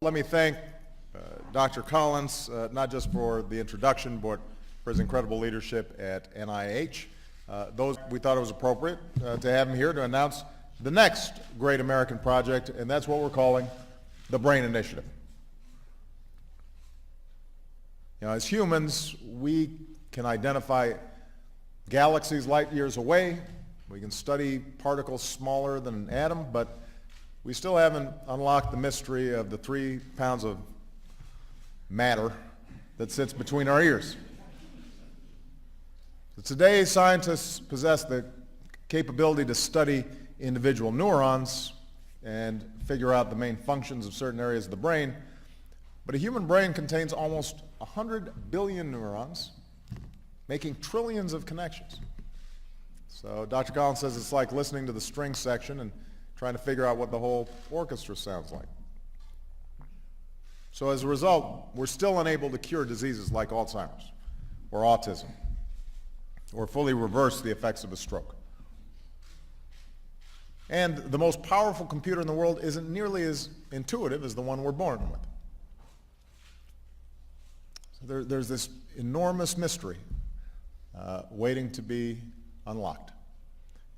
Let me thank Dr. Collins, not just for the introduction, but for his incredible leadership at NIH. We thought it was appropriate to have him here to announce the next great American project, and that's what we're calling the Brain Initiative. You know, as humans, we can identify galaxies light years away. We can study particles smaller than an atom, but we still haven't unlocked the mystery of the 3 pounds of matter that sits between our ears. Today, scientists possess the capability to study individual neurons and figure out the main functions of certain areas of the brain, but a human brain contains almost 100 billion neurons, making trillions of connections. So Dr. Collins says it's like listening to the string section and trying to figure out what the whole orchestra sounds like. So as a result, we're still unable to cure diseases like Alzheimer's or autism or fully reverse the effects of a stroke. And the most powerful computer in the world isn't nearly as intuitive as the one we're born with. So there's this enormous mystery waiting to be unlocked.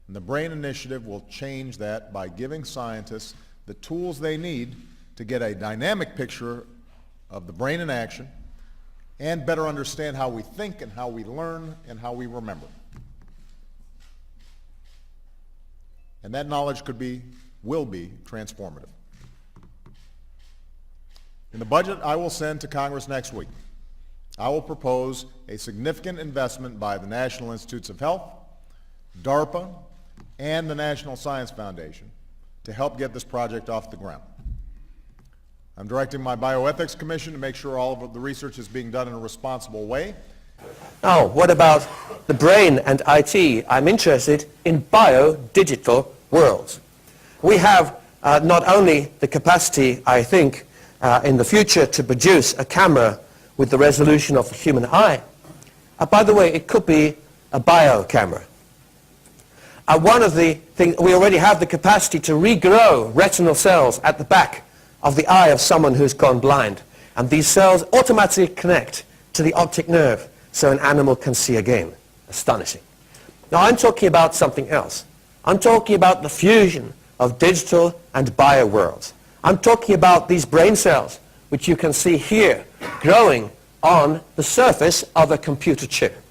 And the Brain Initiative will change that by giving scientists the tools they need to get a dynamic picture of the brain in action and better understand how we think and how we learn and how we remember. And that knowledge will be transformative. In the budget I will send to Congress next week, I will propose a significant investment by the National Institutes of Health, DARPA, and the National Science Foundation to help get this project off the ground. I'm directing my Bioethics Commission to make sure all of the research is being done in a responsible way. Now, what about the brain and IT? I'm interested in bio-digital worlds. We have not only the capacity, I think, in the future to produce a camera with the resolution of the human eye. By the way, it could be a bio camera. One of the things, we already have the capacity to regrow retinal cells at the back of the eye of someone who's gone blind. And these cells automatically connect to the optic nerve so an animal can see again. Astonishing. Now I'm talking about something else. I'm talking about the fusion of digital and bio worlds. I'm talking about these brain cells, which you can see here, growing on the surface of a computer chip.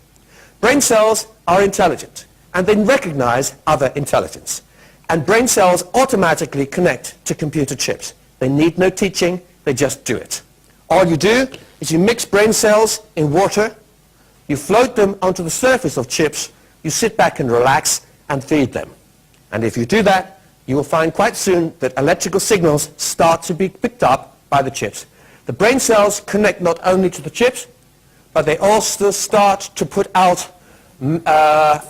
Brain cells are intelligent, and they recognize other intelligence. And brain cells automatically connect to computer chips. They need no teaching, they just do it. All you do is you mix brain cells in water, you float them onto the surface of chips, you sit back and relax and feed them. And if you do that, you will find quite soon that electrical signals start to be picked up by the chips. The brain cells connect not only to the chips, but they also start to put out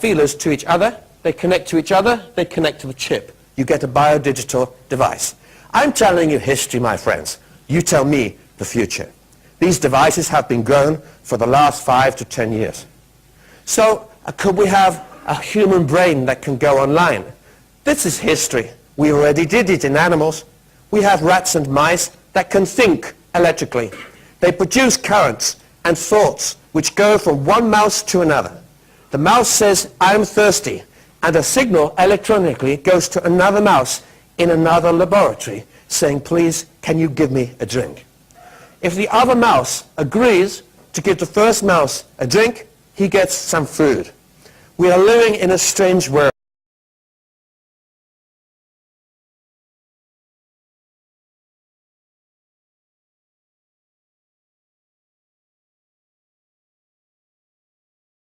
feelers to each other. They connect to each other, they connect to the chip. You get a biodigital device. I'm telling you history, my friends. You tell me the future. These devices have been grown for the last 5 to 10 years. So could we have a human brain that can go online? This is history. We already did it in animals. We have rats and mice that can think electrically. They produce currents and thoughts which go from one mouse to another. The mouse says, I'm thirsty, and a signal electronically goes to another mouse in another laboratory saying, please, can you give me a drink? If the other mouse agrees to give the first mouse a drink, he gets some food. We are living in a strange world.